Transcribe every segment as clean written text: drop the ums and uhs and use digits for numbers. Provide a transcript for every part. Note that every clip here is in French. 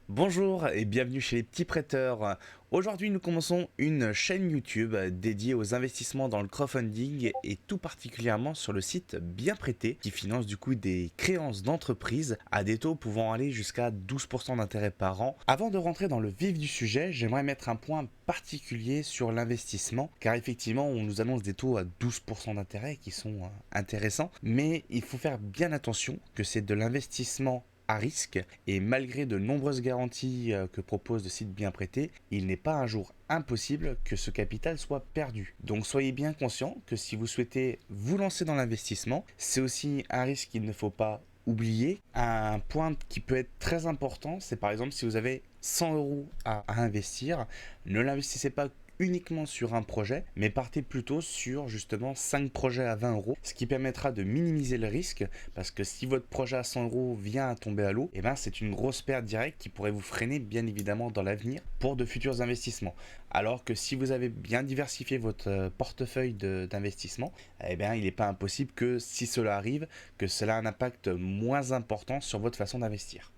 Bonjour et bienvenue chez les petits prêteurs. Aujourd'hui nous commençons une chaîne YouTube dédiée aux investissements dans le crowdfunding et tout particulièrement sur le site Bien Prêté qui finance du coup des créances d'entreprise à des taux pouvant aller jusqu'à 12% d'intérêt par an. Avant de rentrer dans le vif du sujet, j'aimerais mettre un point particulier sur l'investissement car effectivement on nous annonce des taux à 12% d'intérêt qui sont intéressants, mais il faut faire bien attention que c'est de l'investissement à risque et malgré de nombreuses garanties que propose le site Bien Prêté, il n'est pas un jour impossible que ce capital soit perdu. Donc soyez bien conscient que si vous souhaitez vous lancer dans l'investissement, c'est aussi un risque qu'il ne faut pas oublier. Un point qui peut être très important, c'est par exemple si vous avez 100 euros à investir, ne l'investissez pas uniquement sur un projet, mais partez plutôt sur justement 5 projets à 20 euros, ce qui permettra de minimiser le risque, parce que si votre projet à 100 euros vient à tomber à l'eau, et ben c'est une grosse perte directe qui pourrait vous freiner bien évidemment dans l'avenir pour de futurs investissements. Alors que si vous avez bien diversifié votre portefeuille d'investissement, eh bien il n'est pas impossible que si cela arrive, que cela a un impact moins important sur votre façon d'investir.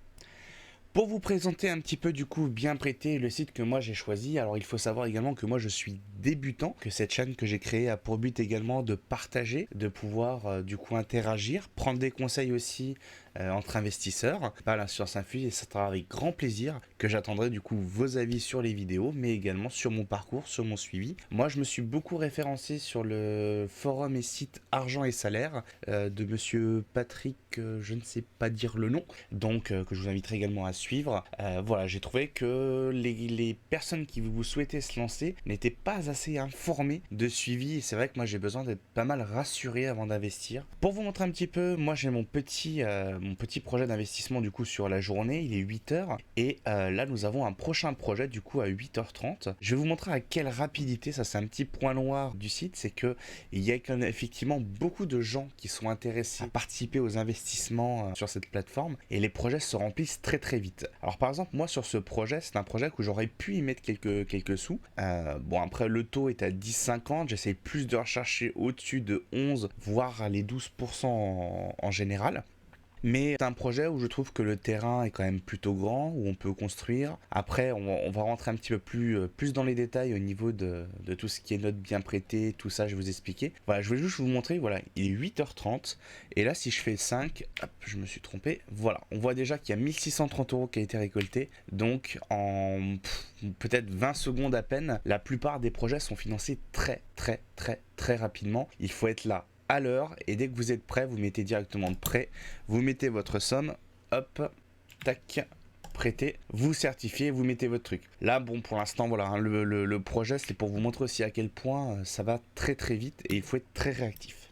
Pour vous présenter un petit peu du coup Bien Prêté, le site que moi j'ai choisi, alors il faut savoir également que moi je suis débutant, que cette chaîne que j'ai créée a pour but également de partager, de pouvoir du coup interagir, prendre des conseils aussi entre investisseurs, pas la science infuse, et ça sera avec grand plaisir que j'attendrai du coup vos avis sur les vidéos, mais également sur mon parcours, sur mon suivi. Moi je me suis beaucoup référencé sur le forum et site Argent et Salaire de monsieur Patrick, je ne sais pas dire le nom, donc que je vous inviterai également à suivre. Voilà, j'ai trouvé que les personnes qui vous souhaitaient se lancer n'étaient pas assez informées de suivi, et c'est vrai que moi j'ai besoin d'être pas mal rassuré avant d'investir. Pour vous montrer un petit peu, moi j'ai mon petit projet d'investissement du coup sur la journée, il est 8h, et là nous avons un prochain projet du coup à 8h30. Je vais vous montrer à quelle rapidité, ça c'est un petit point noir du site, c'est que il y a quand même effectivement beaucoup de gens qui sont intéressés à participer aux investissements sur cette plateforme, et les projets se remplissent très très vite. Alors par exemple moi sur ce projet, c'est un projet où j'aurais pu y mettre quelques sous. Bon après le taux est à 10,50, j'essaie plus de rechercher au-dessus de 11 voire les 12% en général. Mais c'est un projet où je trouve que le terrain est quand même plutôt grand, où on peut construire. Après, on va rentrer un petit peu plus dans les détails au niveau de tout ce qui est note bien prêtée, tout ça, je vais vous expliquer. Voilà, je voulais juste vous montrer, voilà, il est 8h30. Et là, si je fais 5, hop, je me suis trompé. Voilà, on voit déjà qu'il y a 1630 euros qui a été récolté. Donc, en peut-être 20 secondes à peine, la plupart des projets sont financés très rapidement. Il faut être là à l'heure, et dès que vous êtes prêt, vous mettez directement prêt, vous mettez votre somme, hop, tac, prêté, vous certifiez, vous mettez votre truc. Là, bon, pour l'instant, voilà, hein, le projet, c'est pour vous montrer aussi à quel point ça va très vite et il faut être très réactif.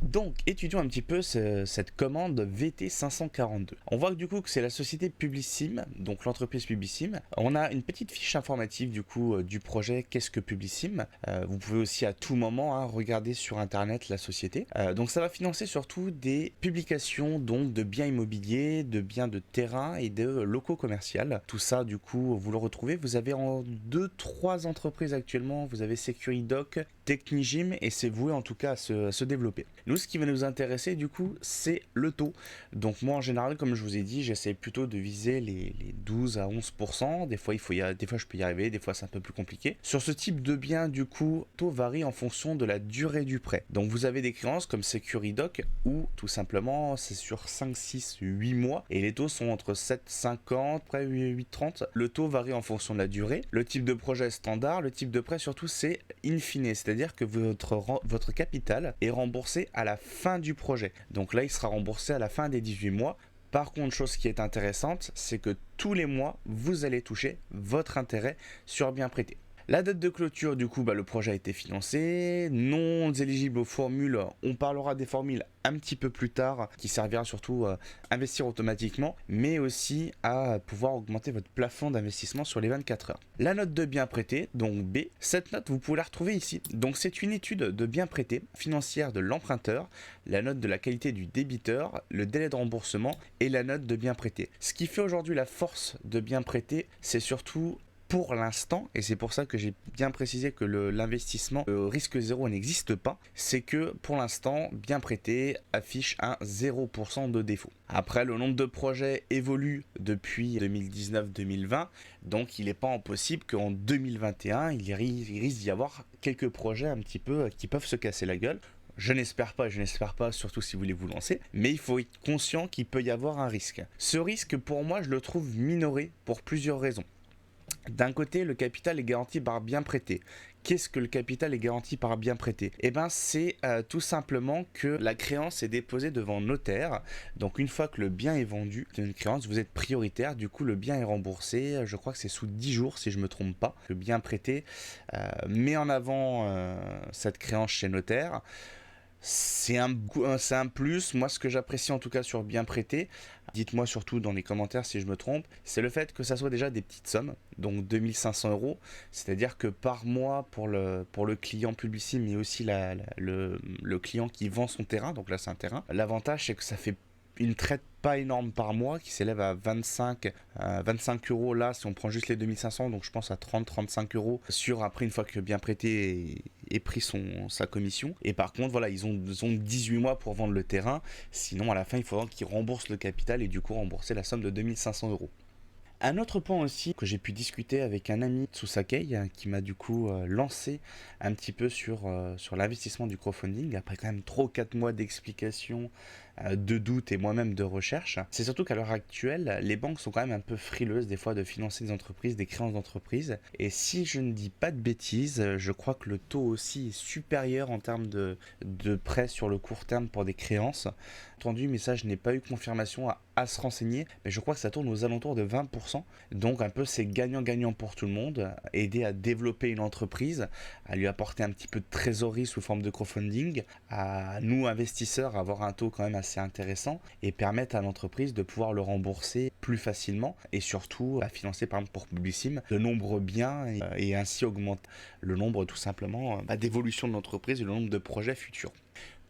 Donc, étudions un petit peu cette commande VT542. On voit que du coup que c'est la société Publicime, donc l'entreprise Publicime. On a une petite fiche informative du coup du projet Qu'est-ce que Publicime. Vous pouvez aussi à tout moment regarder sur internet la société. Donc ça va financer surtout des publications donc de biens immobiliers, de biens de terrain et de locaux commerciaux. Tout ça du coup vous le retrouvez. Vous avez en 2-3 entreprises actuellement. Vous avez Securidoc, Technigym, et c'est voué en tout cas à se développer. Nous, ce qui va nous intéresser du coup, c'est le taux. Donc moi en général, comme je vous ai dit, j'essaie plutôt de viser les 12 à 11%. Des fois, des fois je peux y arriver, des fois c'est un peu plus compliqué. Sur ce type de bien, du coup, le taux varie en fonction de la durée du prêt. Donc vous avez des créances comme Securidoc où tout simplement c'est sur 5, 6, 8 mois et les taux sont entre 7,50, près 8,30. Le taux varie en fonction de la durée. Le type de projet est standard, le type de prêt surtout c'est in fine, c'est-à-dire que votre capital est remboursé à la fin du projet. Donc là, il sera remboursé à la fin des 18 mois. Par contre, chose qui est intéressante, c'est que tous les mois, vous allez toucher votre intérêt sur bien prêté. La date de clôture, du coup, le projet a été financé. Non éligible aux formules, on parlera des formules un petit peu plus tard, qui servira surtout à investir automatiquement, mais aussi à pouvoir augmenter votre plafond d'investissement sur les 24 heures. La note de bien prêté, donc B, cette note, vous pouvez la retrouver ici. Donc c'est une étude de bien prêté financière de l'emprunteur, la note de la qualité du débiteur, le délai de remboursement et la note de bien prêté. Ce qui fait aujourd'hui la force de bien prêté, c'est surtout pour l'instant, et c'est pour ça que j'ai bien précisé que l'investissement risque zéro n'existe pas, c'est que pour l'instant, bien prêté affiche un 0% de défaut. Après, le nombre de projets évolue depuis 2019-2020, donc il n'est pas impossible qu'en 2021, il risque d'y avoir quelques projets un petit peu qui peuvent se casser la gueule. Je n'espère pas, surtout si vous voulez vous lancer, mais il faut être conscient qu'il peut y avoir un risque. Ce risque, pour moi, je le trouve minoré pour plusieurs raisons. D'un côté, le capital est garanti par bien prêté. Qu'est-ce que le capital est garanti par bien prêté? Eh bien, c'est tout simplement que la créance est déposée devant notaire. Donc, une fois que le bien est vendu, une créance, vous êtes prioritaire. Du coup, le bien est remboursé. Je crois que c'est sous 10 jours, si je ne me trompe pas. Le bien prêté met en avant cette créance chez notaire. C'est un plus. Moi, ce que j'apprécie en tout cas sur bien prêté, dites-moi surtout dans les commentaires si je me trompe, c'est le fait que ça soit déjà des petites sommes, donc 2500 euros. C'est-à-dire que par mois, pour le client publiciste, mais aussi le client qui vend son terrain, donc là c'est un terrain, l'avantage c'est que ça fait une traite pas énorme par mois qui s'élève à 25 euros là si on prend juste les 2500, donc je pense à 30-35 euros sur après une fois que bien prêté ait pris sa commission. Et par contre voilà, ils ont 18 mois pour vendre le terrain, sinon à la fin il faudra qu'ils remboursent le capital et du coup rembourser la somme de 2500 euros. Un autre point aussi que j'ai pu discuter avec un ami Tsusakei qui m'a du coup lancé un petit peu sur l'investissement du crowdfunding après quand même 3 ou 4 mois d'explications, de doutes et moi-même de recherche. C'est surtout qu'à l'heure actuelle, les banques sont quand même un peu frileuses des fois de financer des entreprises, des créances d'entreprises. Et si je ne dis pas de bêtises, je crois que le taux aussi est supérieur en termes de prêts sur le court terme pour des créances. Entendu, mais ça je n'ai pas eu confirmation à se renseigner, mais je crois que ça tourne aux alentours de 20%. Donc un peu c'est gagnant-gagnant pour tout le monde, aider à développer une entreprise, à lui apporter un petit peu de trésorerie sous forme de crowdfunding, à nous investisseurs avoir un taux quand même assez intéressant et permettre à l'entreprise de pouvoir le rembourser plus facilement et surtout à financer par exemple pour Publicime de nombreux biens et ainsi augmenter le nombre tout simplement d'évolution de l'entreprise et le nombre de projets futurs.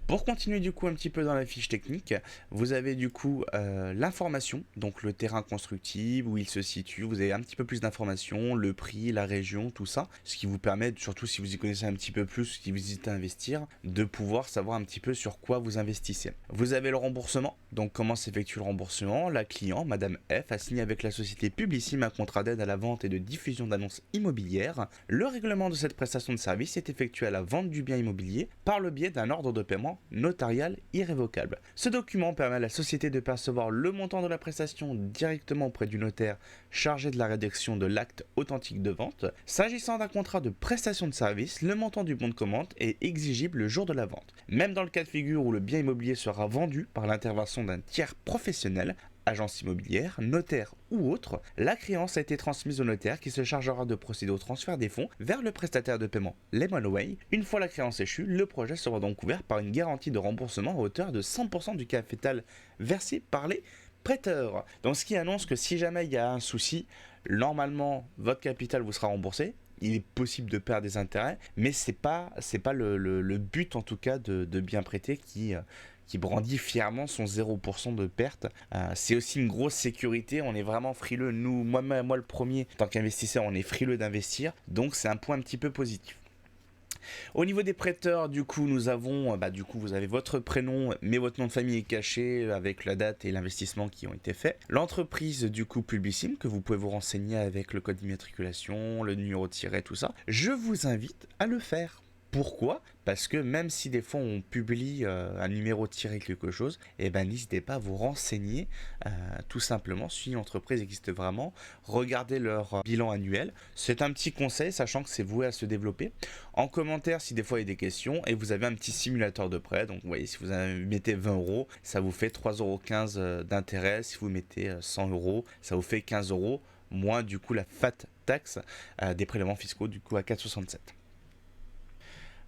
Pour continuer du coup un petit peu dans la fiche technique, vous avez du coup l'information, donc le terrain constructible, où il se situe, vous avez un petit peu plus d'informations, le prix, la région, tout ça, ce qui vous permet, surtout si vous y connaissez un petit peu plus, si vous hésitez à investir, de pouvoir savoir un petit peu sur quoi vous investissez. Vous avez le remboursement, donc comment s'effectue le remboursement. La client, Madame F, a signé avec la société Publicime un contrat d'aide à la vente et de diffusion d'annonces immobilières. Le règlement de cette prestation de service est effectué à la vente du bien immobilier par le biais d'un ordre de paiement notarial irrévocable. Ce document permet à la société de percevoir le montant de la prestation directement auprès du notaire chargé de la rédaction de l'acte authentique de vente. S'agissant d'un contrat de prestation de service, le montant du bon de commande est exigible le jour de la vente. Même dans le cas de figure où le bien immobilier sera vendu par l'intervention d'un tiers professionnel, agence immobilière, notaire ou autre, la créance a été transmise au notaire qui se chargera de procéder au transfert des fonds vers le prestataire de paiement Lemonway. Une fois la créance échue, le projet sera donc couvert par une garantie de remboursement à hauteur de 100% du capital versé par les prêteurs. Donc ce qui annonce que si jamais il y a un souci, normalement votre capital vous sera remboursé. Il est possible de perdre des intérêts, mais c'est pas le but en tout cas de bien prêter qui brandit fièrement son 0% de perte. C'est aussi une grosse sécurité, on est vraiment frileux. Nous, moi le premier, en tant qu'investisseur, on est frileux d'investir, donc c'est un point un petit peu positif. Au niveau des prêteurs, du coup, nous avons, vous avez votre prénom, mais votre nom de famille est caché avec la date et l'investissement qui ont été faits. L'entreprise, du coup, Publicime, que vous pouvez vous renseigner avec le code d'immatriculation, le numéro de tiret, tout ça. Je vous invite à le faire. Pourquoi? Parce que même si des fois on publie un numéro tiré quelque chose, n'hésitez pas à vous renseigner tout simplement si l'entreprise existe vraiment, regardez leur bilan annuel. C'est un petit conseil, sachant que c'est voué à se développer. En commentaire, si des fois il y a des questions, et vous avez un petit simulateur de prêt, donc vous voyez, si vous mettez 20 euros, ça vous fait 3,15 € d'intérêt. Si vous mettez 100 euros, ça vous fait 15 euros, moins du coup la fat tax des prélèvements fiscaux du coup à 4,67 €.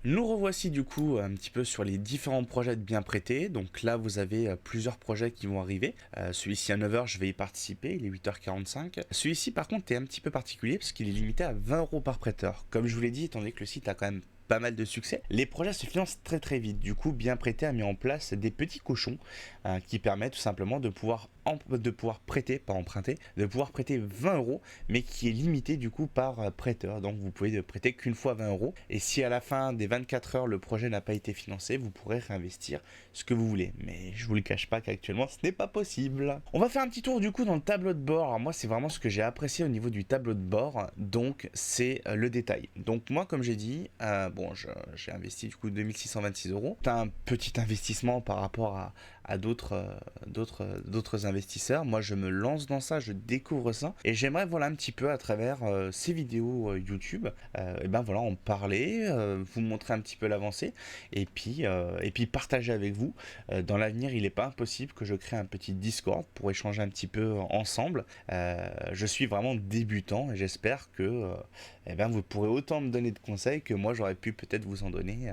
Nous revoici du coup un petit peu sur les différents projets de bien prêtés. Donc là vous avez plusieurs projets qui vont arriver. Celui-ci à 9 h je vais y participer, il est 8h45. Celui-ci par contre est un petit peu particulier parce qu'il est limité à 20 € par prêteur. Comme je vous l'ai dit, étant donné que le site a quand même pas mal de succès. Les projets se financent très très vite. Du coup, Bien Prêté a mis en place des petits cochons qui permettent tout simplement de pouvoir prêter, pas emprunter, de pouvoir prêter 20 euros, mais qui est limité du coup par prêteur. Donc vous pouvez ne prêter qu'une fois 20 euros. Et si à la fin des 24 heures le projet n'a pas été financé, vous pourrez réinvestir ce que vous voulez. Mais je vous le cache pas qu'actuellement ce n'est pas possible. On va faire un petit tour du coup dans le tableau de bord. Alors moi c'est vraiment ce que j'ai apprécié au niveau du tableau de bord. Donc c'est le détail. Donc moi comme j'ai dit, j'ai investi du coup 2626 euros. C'est un petit investissement par rapport à d'autres investisseurs. Moi je me lance dans ça, je découvre ça et j'aimerais voilà un petit peu à travers ces vidéos YouTube et ben voilà en parler, vous montrer un petit peu l'avancée et puis partager avec vous. Dans l'avenir il n'est pas impossible que je crée un petit Discord pour échanger un petit peu ensemble. Je suis vraiment débutant et j'espère que vous pourrez autant me donner de conseils que moi j'aurais pu peut-être vous en donner,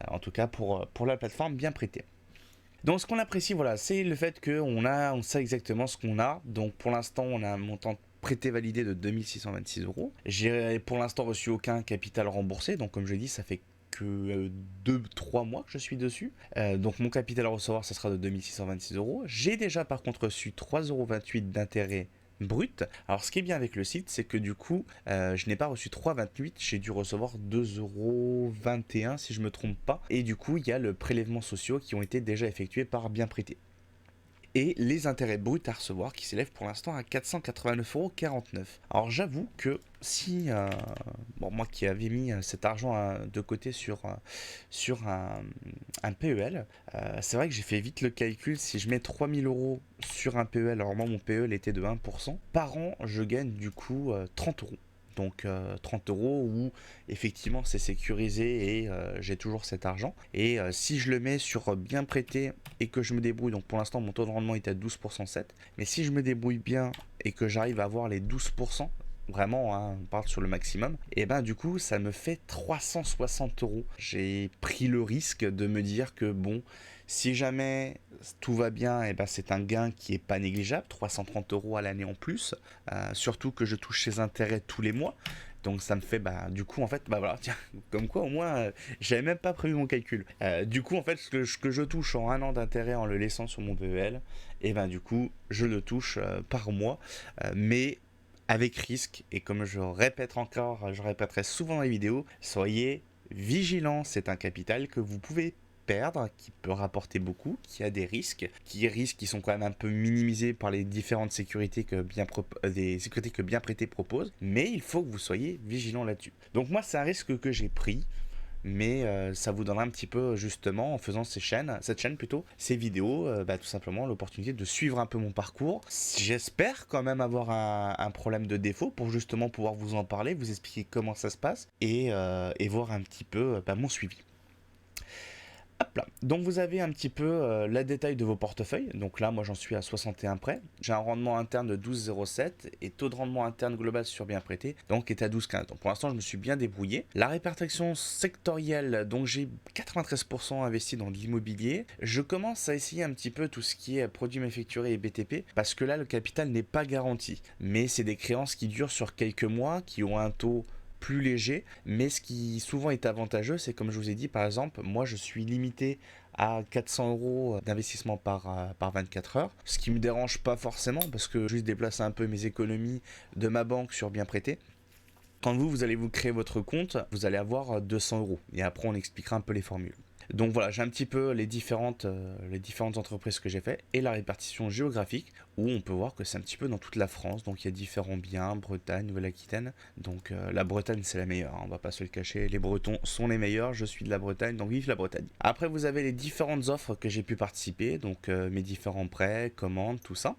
en tout cas pour la plateforme Bien Prêté. Donc ce qu'on apprécie, voilà, c'est le fait on sait exactement ce qu'on a. Donc pour l'instant, on a un montant prêté validé de 2626 euros. J'ai pour l'instant reçu aucun capital remboursé. Donc comme je dis, ça fait que 2-3 mois que je suis dessus. Donc mon capital à recevoir, ça sera de 2626 euros. J'ai déjà par contre reçu 3,28 € d'intérêt brut. Alors ce qui est bien avec le site, c'est que du coup je n'ai pas reçu 3,28, j'ai dû recevoir 2,21 € si je me trompe pas, et du coup il y a le prélèvement sociaux qui ont été déjà effectués par Bien Prêté et les intérêts bruts à recevoir qui s'élèvent pour l'instant à 489,49 €. Alors j'avoue que si, moi qui avais mis cet argent de côté sur un PEL, c'est vrai que j'ai fait vite le calcul, si je mets 3000 euros sur un PEL, alors moi mon PEL était de 1%, par an je gagne du coup 30 euros. Donc 30 euros où effectivement c'est sécurisé et j'ai toujours cet argent. Et si je le mets sur Bien Prêté et que je me débrouille, donc pour l'instant mon taux de rendement est à 12% 7, mais si je me débrouille bien et que j'arrive à avoir les 12%, vraiment, hein, on parle sur le maximum, et ben du coup ça me fait 360 euros. J'ai pris le risque de me dire que bon, si jamais tout va bien, et ben c'est un gain qui est pas négligeable, 330 euros à l'année en plus, surtout que je touche ces intérêts tous les mois. Donc ça me fait du coup en fait voilà, tiens, comme quoi au moins j'avais même pas prévu mon calcul. Du coup en fait ce que je touche en un an d'intérêt en le laissant sur mon PEL, et ben du coup je le touche par mois, mais avec risque. Et comme je répète encore, je répéterai souvent dans les vidéos, soyez vigilants, c'est un capital que vous pouvez perdre, qui peut rapporter beaucoup, qui a des risques, qui sont quand même un peu minimisés par les différentes sécurités que Bien Prêté propose, mais il faut que vous soyez vigilants là-dessus. Donc moi c'est un risque que j'ai pris, mais ça vous donnera un petit peu justement en faisant cette chaîne ces vidéos, tout simplement l'opportunité de suivre un peu mon parcours. J'espère quand même avoir un problème de défaut pour justement pouvoir vous en parler, vous expliquer comment ça se passe et voir un petit peu mon suivi. Hop là. Donc vous avez un petit peu la détail de vos portefeuilles. Donc là, moi j'en suis à 61 prêts. J'ai un rendement interne de 12,07 et taux de rendement interne global sur Bien Prêté donc est à 12,15. Donc pour l'instant, je me suis bien débrouillé. La répartition sectorielle, donc j'ai 93% investi dans l'immobilier. Je commence à essayer un petit peu tout ce qui est produits manufacturés et BTP parce que là, le capital n'est pas garanti. Mais c'est des créances qui durent sur quelques mois, qui ont un taux plus léger, mais ce qui souvent est avantageux, c'est comme je vous ai dit, par exemple, moi je suis limité à 400 euros d'investissement par 24 heures, ce qui me dérange pas forcément parce que je déplace un peu mes économies de ma banque sur Bien Prêté. Quand vous allez vous créer votre compte, vous allez avoir 200 euros et après on expliquera un peu les formules. Donc voilà, j'ai un petit peu les différentes entreprises que j'ai fait et la répartition géographique où on peut voir que c'est un petit peu dans toute la France. Donc il y a différents biens, Bretagne, Nouvelle-Aquitaine. Donc la Bretagne c'est la meilleure, hein, on va pas se le cacher. Les Bretons sont les meilleurs, je suis de la Bretagne, donc vive la Bretagne. Après vous avez les différentes offres que j'ai pu participer, donc mes différents prêts, commandes, tout ça.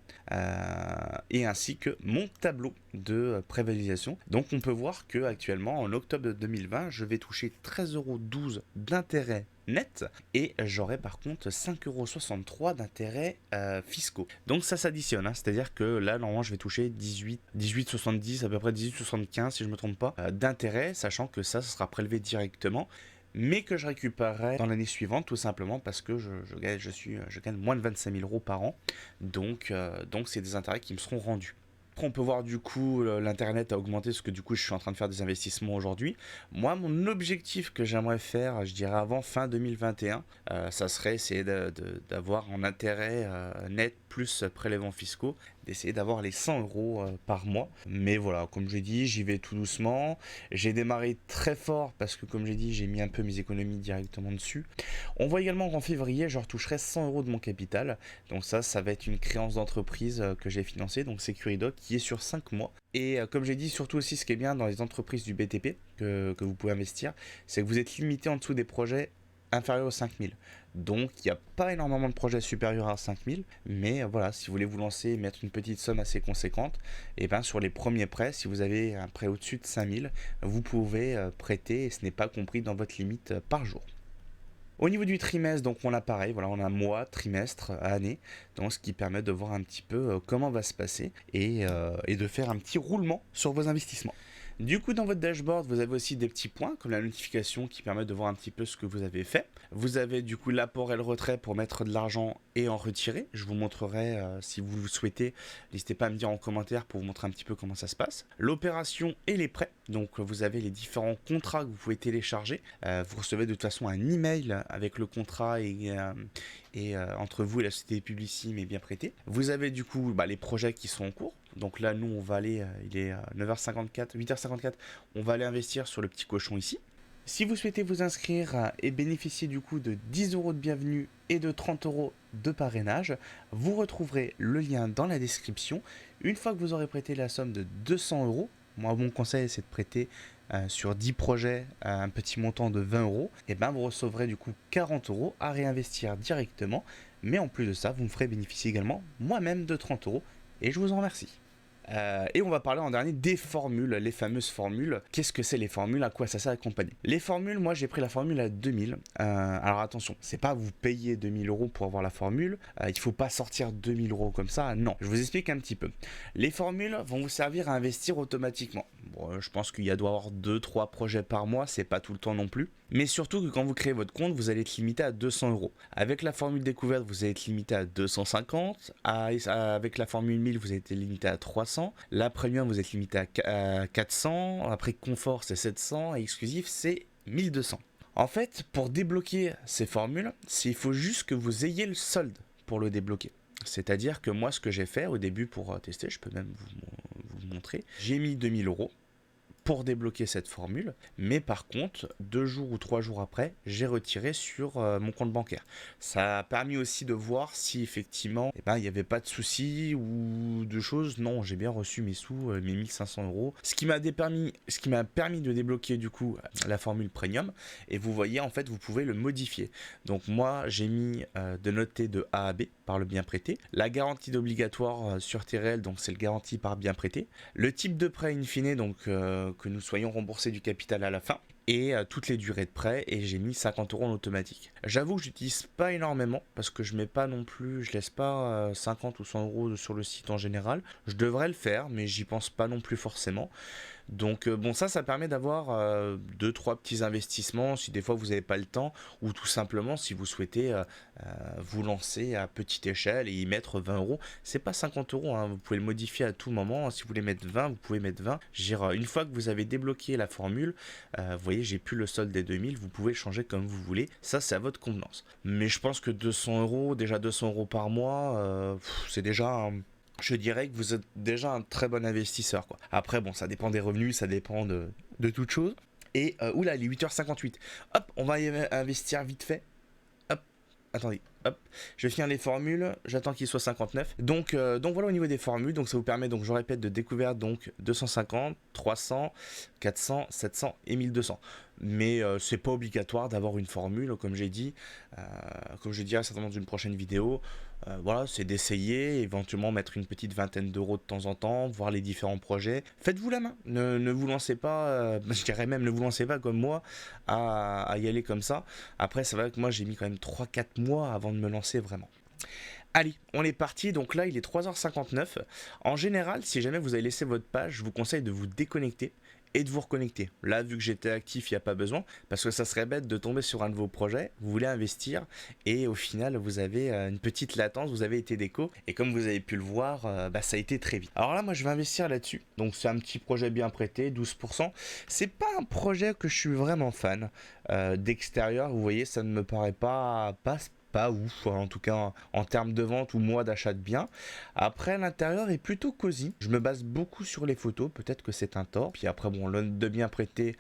Et ainsi que mon tableau de prévalorisation. Donc on peut voir que actuellement en octobre 2020, je vais toucher 13,12 € d'intérêt net et j'aurai par contre 5,63 € d'intérêts fiscaux. Donc ça s'additionne, hein, c'est-à-dire que là normalement je vais toucher 18,70 à peu près 18,75 si je me trompe pas d'intérêts, sachant que ça sera prélevé directement mais que je récupérerai dans l'année suivante tout simplement parce que je gagne moins de 25 000 € par an, donc c'est des intérêts qui me seront rendus. Après, on peut voir du coup l'internet a augmenté parce que du coup je suis en train de faire des investissements aujourd'hui. Moi, mon objectif que j'aimerais faire, je dirais avant fin 2021, ça serait essayer d'avoir en intérêt net plus prélèvements fiscaux, d'essayer d'avoir les 100 euros par mois. Mais voilà, comme j'ai dit, j'y vais tout doucement. J'ai démarré très fort parce que comme j'ai dit, j'ai mis un peu mes économies directement dessus. On voit également qu'en février, je retoucherai 100 euros de mon capital. Donc ça va être une créance d'entreprise que j'ai financée, donc Securidoc, qui est sur 5 mois. Et comme j'ai dit, surtout aussi, ce qui est bien dans les entreprises du BTP que vous pouvez investir, c'est que vous êtes limité en dessous des projets inférieurs aux 5000. Donc il n'y a pas énormément de projets supérieurs à 5000, mais voilà, si vous voulez vous lancer et mettre une petite somme assez conséquente, et bien sur les premiers prêts, si vous avez un prêt au-dessus de 5000, vous pouvez prêter et ce n'est pas compris dans votre limite par jour. Au niveau du trimestre, donc on a pareil, voilà, on a mois, trimestre, année, donc ce qui permet de voir un petit peu comment va se passer et de faire un petit roulement sur vos investissements. Du coup, dans votre dashboard, vous avez aussi des petits points comme la notification qui permet de voir un petit peu ce que vous avez fait. Vous avez du coup l'apport et le retrait pour mettre de l'argent et en retirer. Je vous montrerai si vous le souhaitez. N'hésitez pas à me dire en commentaire pour vous montrer un petit peu comment ça se passe. L'opération et les prêts. Donc vous avez les différents contrats que vous pouvez télécharger. Vous recevez de toute façon un email avec le contrat et entre vous et la société Publicis et bien prêté. Vous avez du coup les projets qui sont en cours. Donc là, nous, on va aller, il est 9h54, 8h54, on va aller investir sur le petit cochon ici. Si vous souhaitez vous inscrire et bénéficier du coup de 10 euros de bienvenue et de 30 euros de parrainage, vous retrouverez le lien dans la description. Une fois que vous aurez prêté la somme de 200 euros, moi, mon conseil, c'est de prêter sur 10 projets à un petit montant de 20 euros, et ben vous recevrez du coup 40 euros à réinvestir directement. Mais en plus de ça, vous me ferez bénéficier également moi-même de 30 euros et je vous en remercie. Et on va parler en dernier des formules, les fameuses formules. Qu'est-ce que c'est les formules? À quoi ça sert à accompagner? Les formules, moi j'ai pris la formule à 2000. Alors attention, c'est pas vous payez 2000 euros pour avoir la formule. Il faut pas sortir 2000 euros comme ça. Non, je vous explique un petit peu. Les formules vont vous servir à investir automatiquement. Bon, je pense qu'il doit y avoir 2-3 projets par mois, c'est pas tout le temps non plus. Mais surtout que quand vous créez votre compte, vous allez être limité à 200 euros. Avec la formule découverte, vous allez être limité à 250. Avec la formule 1000, vous allez être limité à 300. La premium, vous êtes limité à 400. Après confort, c'est 700. Et exclusif, c'est 1200. En fait, pour débloquer ces formules, il faut juste que vous ayez le solde pour le débloquer. C'est-à-dire que moi, ce que j'ai fait au début pour tester, je peux même vous montrer, j'ai mis 2000 euros pour débloquer cette formule, mais par contre 2 jours ou 3 jours après j'ai retiré sur mon compte bancaire. Ça a permis aussi de voir si effectivement il n'y avait pas de soucis ou de choses. Non, j'ai bien reçu mes sous, mes 1500 euros, ce qui m'a permis de débloquer du coup la formule premium. Et vous voyez, en fait vous pouvez le modifier. Donc moi j'ai mis de noter de A à B par le bien prêté, la garantie d'obligatoire sur TRL, donc c'est le garantie par bien prêté, le type de prêt in fine, donc que nous soyons remboursés du capital à la fin, et toutes les durées de prêt, et j'ai mis 50 euros en automatique. J'avoue que j'utilise pas énormément parce que je laisse pas 50 ou 100 euros sur le site en général. Je devrais le faire, mais j'y pense pas non plus forcément. Donc bon, ça permet d'avoir 2-3 petits investissements si des fois vous n'avez pas le temps, ou tout simplement si vous souhaitez vous lancer à petite échelle et y mettre 20 euros. C'est pas 50 euros, hein, vous pouvez le modifier à tout moment. Si vous voulez mettre 20, vous pouvez mettre 20. Une fois que vous avez débloqué la formule, vous voyez, j'ai plus le solde des 2000, vous pouvez changer comme vous voulez. Ça, c'est à votre convenance. Mais je pense que 200 euros, déjà 200 euros par mois, c'est déjà je dirais que vous êtes déjà un très bon investisseur, quoi. Après, bon, ça dépend des revenus, ça dépend de toute chose. Et oula, il est 8h58. Hop, on va y investir vite fait. Hop, attendez, hop, je vais finir les formules, j'attends qu'il soit 59. Donc voilà au niveau des formules, donc ça vous permet, donc je répète, de découverte, donc 250, 300, 400, 700 et 1200. Mais c'est pas obligatoire d'avoir une formule, comme j'ai dit, certainement dans une prochaine vidéo. Voilà, c'est d'essayer, éventuellement mettre une petite vingtaine d'euros de temps en temps, voir les différents projets. Faites-vous la main, ne vous lancez pas, je dirais même ne vous lancez pas comme moi à y aller comme ça. Après, c'est vrai que moi j'ai mis quand même 3-4 mois avant de me lancer vraiment. Allez, on est parti, donc là il est 3h59. En général, si jamais vous avez laissé votre page, je vous conseille de vous déconnecter et de vous reconnecter. Là, vu que j'étais actif, il n'y a pas besoin, parce que ça serait bête de tomber sur un de vos projets, vous voulez investir, et au final, vous avez une petite latence, vous avez été déco, et comme vous avez pu le voir, ça a été très vite. Alors là, moi, je vais investir là-dessus. Donc, c'est un petit projet bien prêté, 12%. C'est pas un projet que je suis vraiment fan. D'extérieur, vous voyez, ça ne me paraît pas ouf, en tout cas en termes de vente ou moi d'achat de biens. Après, l'intérieur est plutôt cosy. Je me base beaucoup sur les photos, peut-être que c'est un tort. Puis après, bon, le de bien prêté,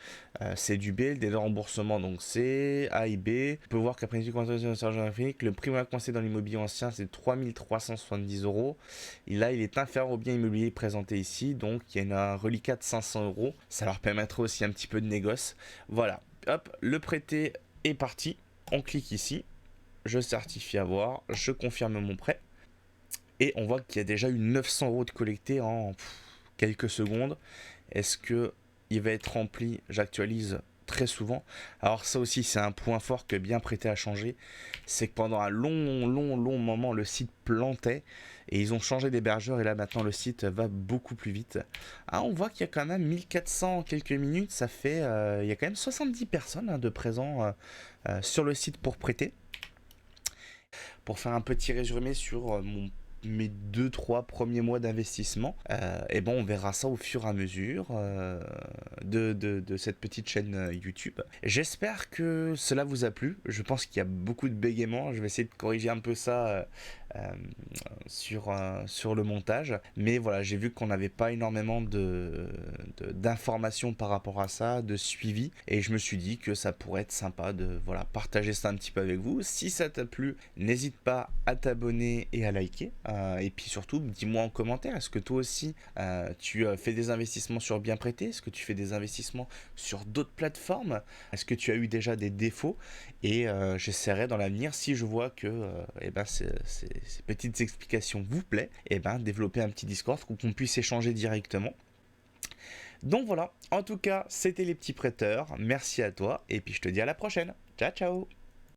c'est du B, des remboursements, donc c'est A et B. On peut voir qu'après une le prix moyen coincé dans l'immobilier ancien, c'est 3370 euros. Et là, il est inférieur au bien immobilier présenté ici, donc il y a un reliquat de 500 euros. Ça leur permettra aussi un petit peu de négoce. Voilà, hop, le prêté est parti. On clique ici. Je certifie avoir, je confirme mon prêt. Et on voit qu'il y a déjà eu 900 euros de collecté en quelques secondes. Est-ce que il va être rempli? J'actualise très souvent. Alors ça aussi, c'est un point fort que bien prêté à changer. C'est que pendant un long moment, le site plantait. Et ils ont changé d'hébergeur et là maintenant le site va beaucoup plus vite. Ah, on voit qu'il y a quand même 1400 en quelques minutes. Ça fait, il y a quand même 70 personnes de présents sur le site pour prêter. Pour faire un petit résumé sur mes 2-3 premiers mois d'investissement, et bon, on verra ça au fur et à mesure de cette petite chaîne YouTube. J'espère que cela vous a plu. Je pense qu'il y a beaucoup de bégaiements. Je vais essayer de corriger un peu ça sur le montage. Mais voilà, j'ai vu qu'on n'avait pas énormément d'informations par rapport à ça, de suivi. Et je me suis dit que ça pourrait être sympa de partager ça un petit peu avec vous. Si ça t'a plu, n'hésite pas à t'abonner et à liker. Et puis surtout, dis-moi en commentaire, est-ce que toi aussi tu fais des investissements sur bien prêté? Est-ce que tu fais des investissements sur d'autres plateformes? Est-ce que tu as eu déjà des défauts? Et j'essaierai dans l'avenir, si je vois que ces petites explications vous plaît, développer un petit Discord pour qu'on puisse échanger directement. Donc voilà, en tout cas, c'était les petits prêteurs. Merci à toi et puis je te dis à la prochaine. Ciao ciao.